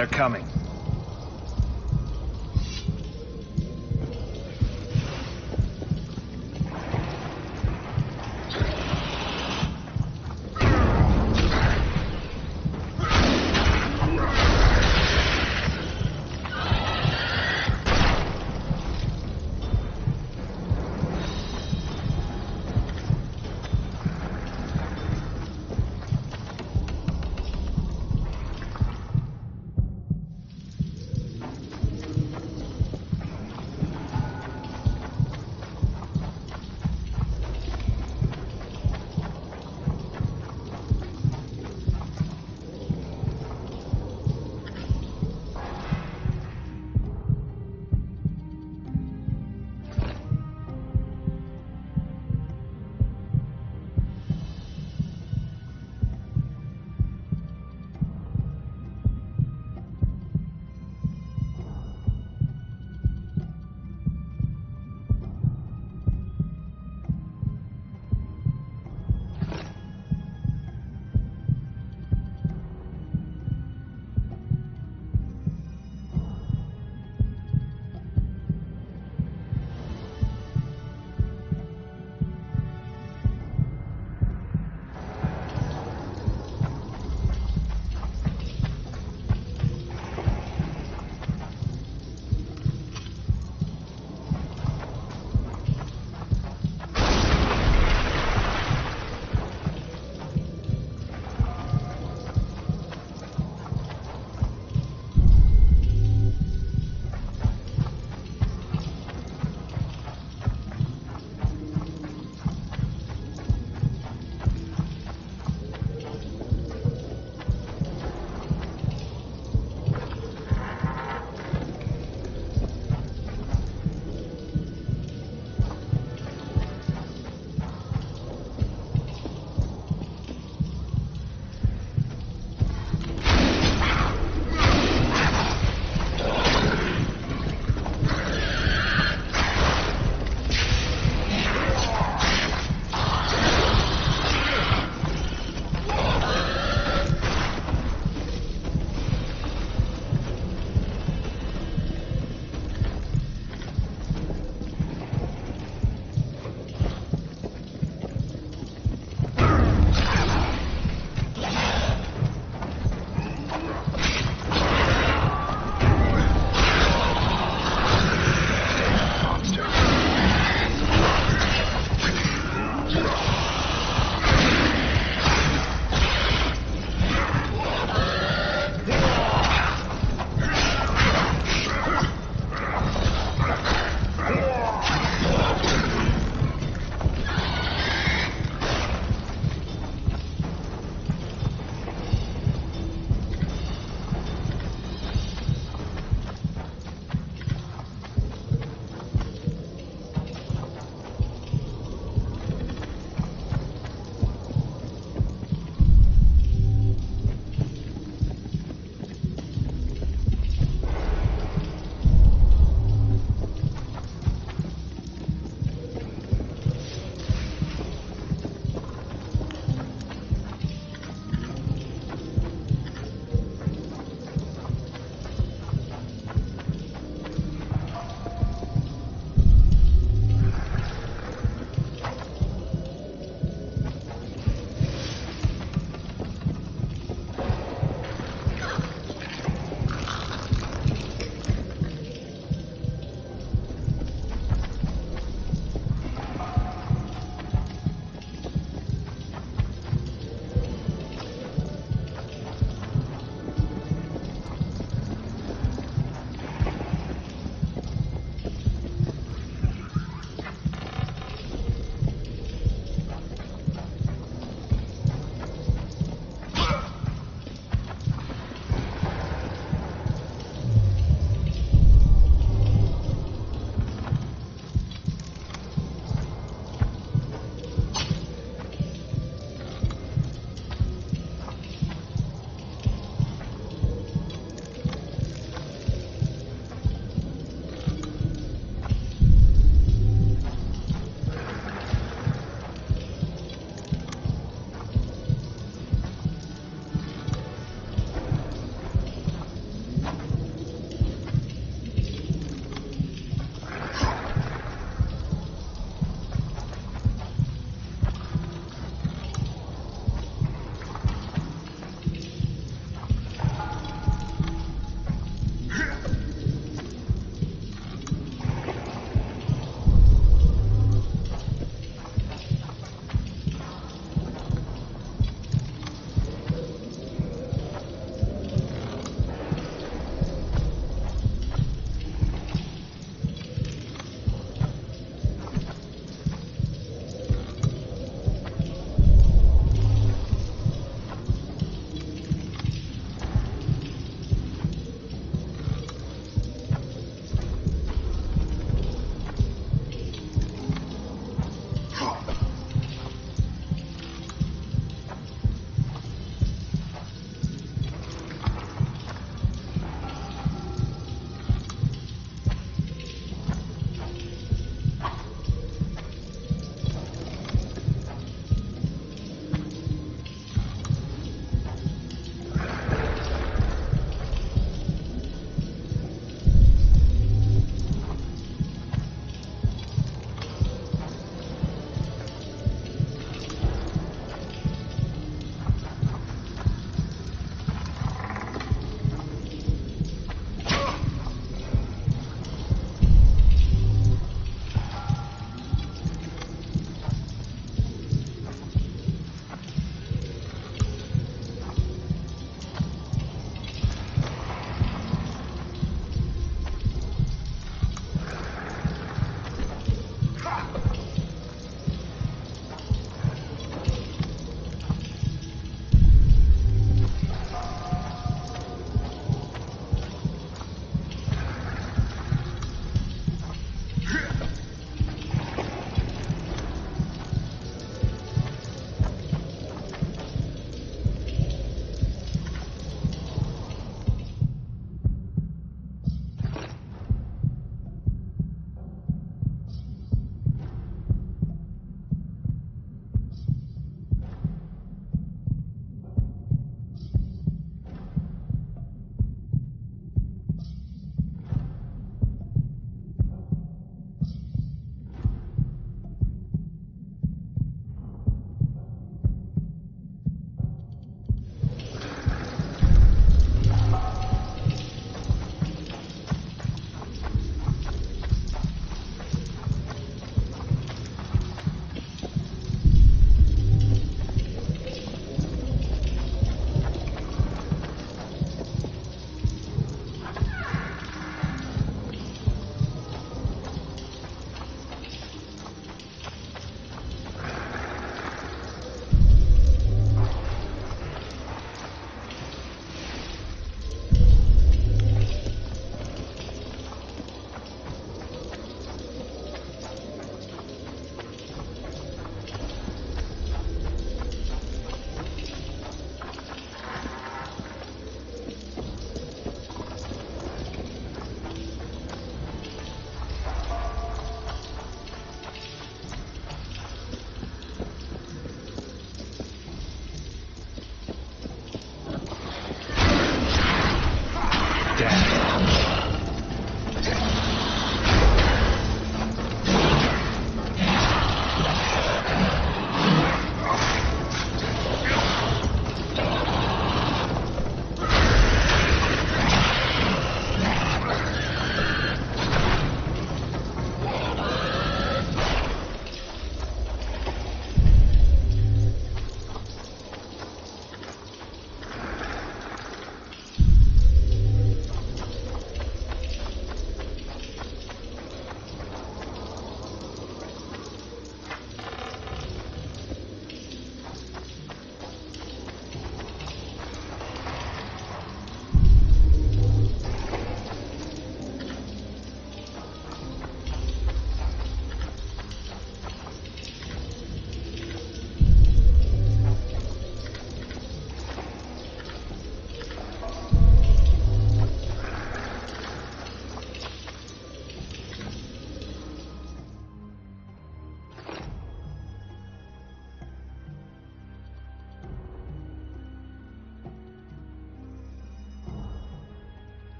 They're coming.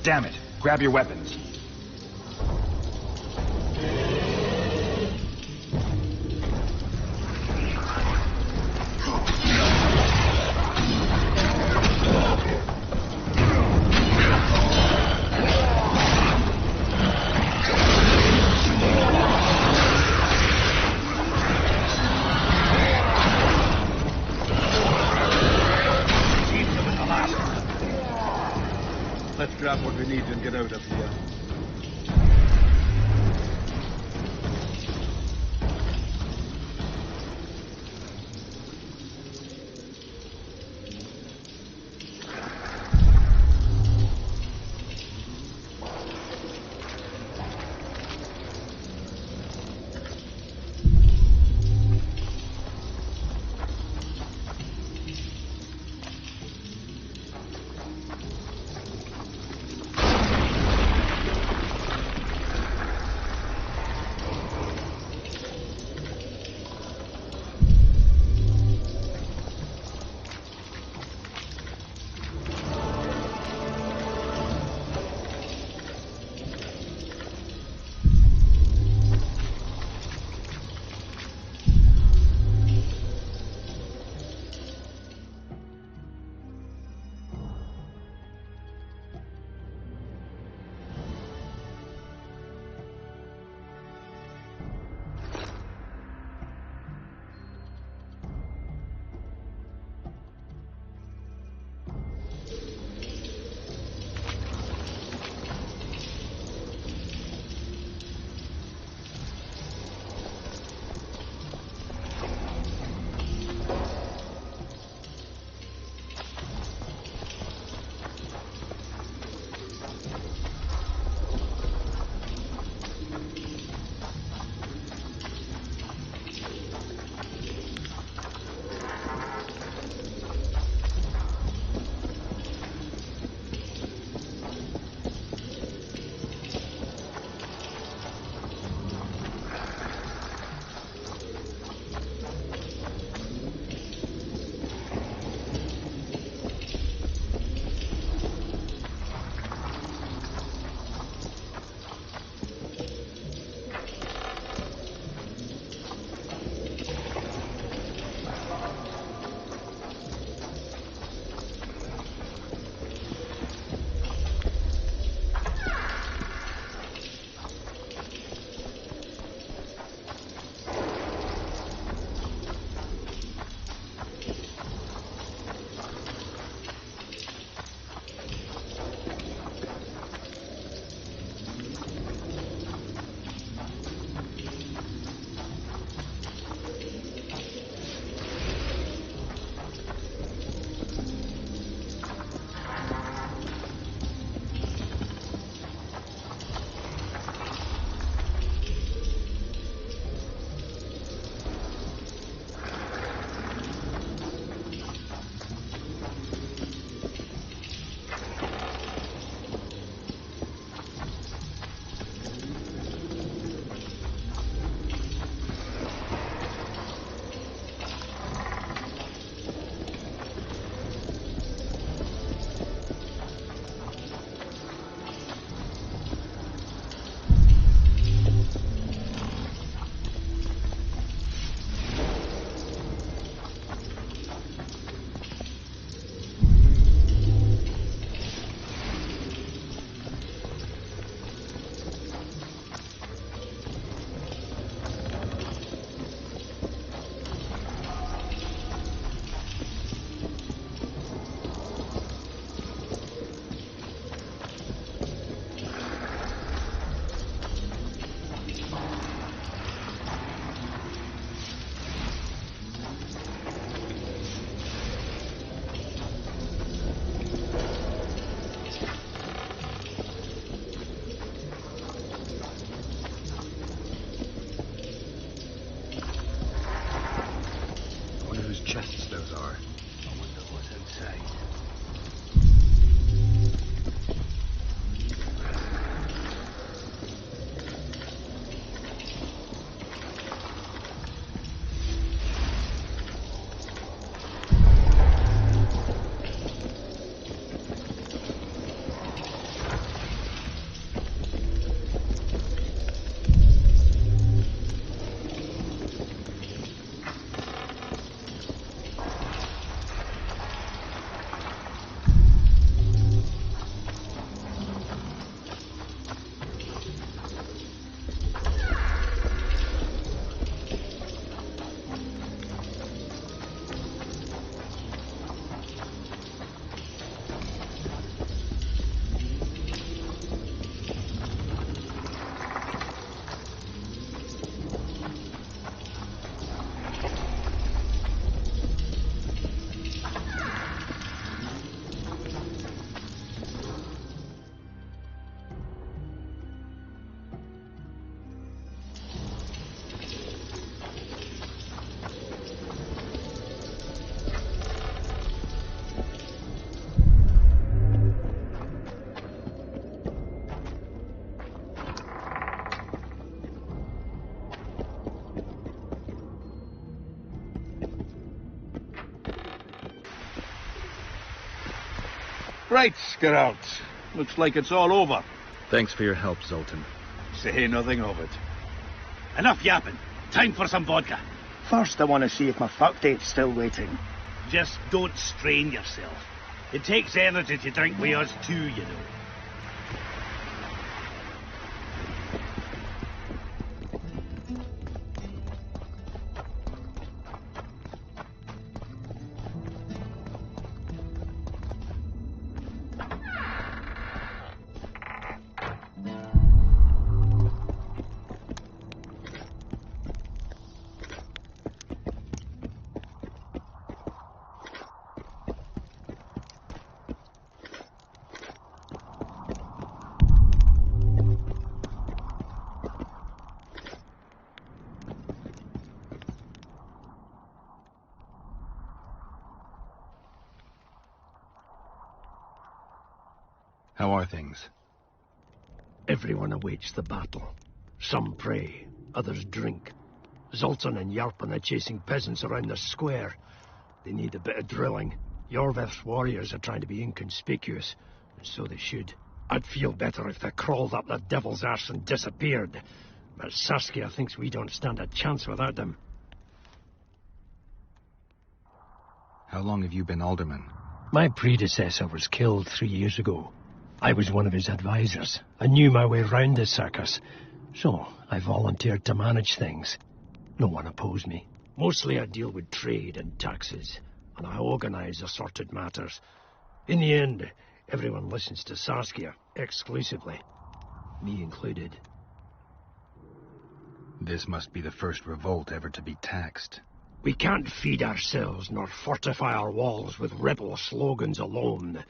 Damn it. Grab your weapons. get out of here. Right, Geralt. Looks like it's all over. Thanks for your help, Zoltan. Say nothing of it. Enough yapping. Time for some vodka. First, I want to see if my fuck date's still waiting. Just don't strain yourself. It takes energy to drink with us too, you know. How are things? Everyone awaits the battle. Some pray, others drink. Zoltan and Yarpan are chasing peasants around the square. They need a bit of drilling. Iorveth's warriors are trying to be inconspicuous, and so they should. I'd feel better if they crawled up the devil's arse and disappeared. But Saskia thinks we don't stand a chance without them. How long have you been alderman? My predecessor was killed 3 years ago. I was one of his advisors. I knew my way round the circus, so I volunteered to manage things. No one opposed me. Mostly I deal with trade and taxes, and I organize assorted matters. In the end, everyone listens to Saskia, exclusively. Me included. This must be the first revolt ever to be taxed. We can't feed ourselves nor fortify our walls with rebel slogans alone.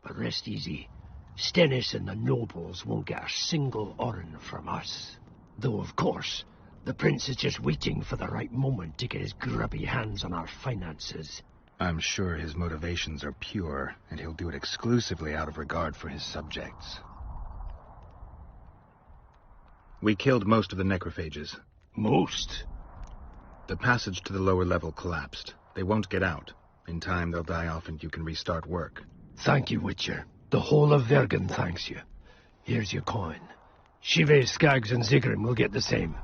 But rest easy. Stennis and the nobles won't get a single oren from us. Though, of course, the prince is just waiting for the right moment to get his grubby hands on our finances. I'm sure his motivations are pure, and he'll do it exclusively out of regard for his subjects. We killed most of the necrophages. Most? The passage to the lower level collapsed. They won't get out. In time, they'll die off and you can restart work. Thank you, Witcher. The whole of Vergen thanks you. Here's your coin. Shive, Skaggs, and Zigrim will get the same.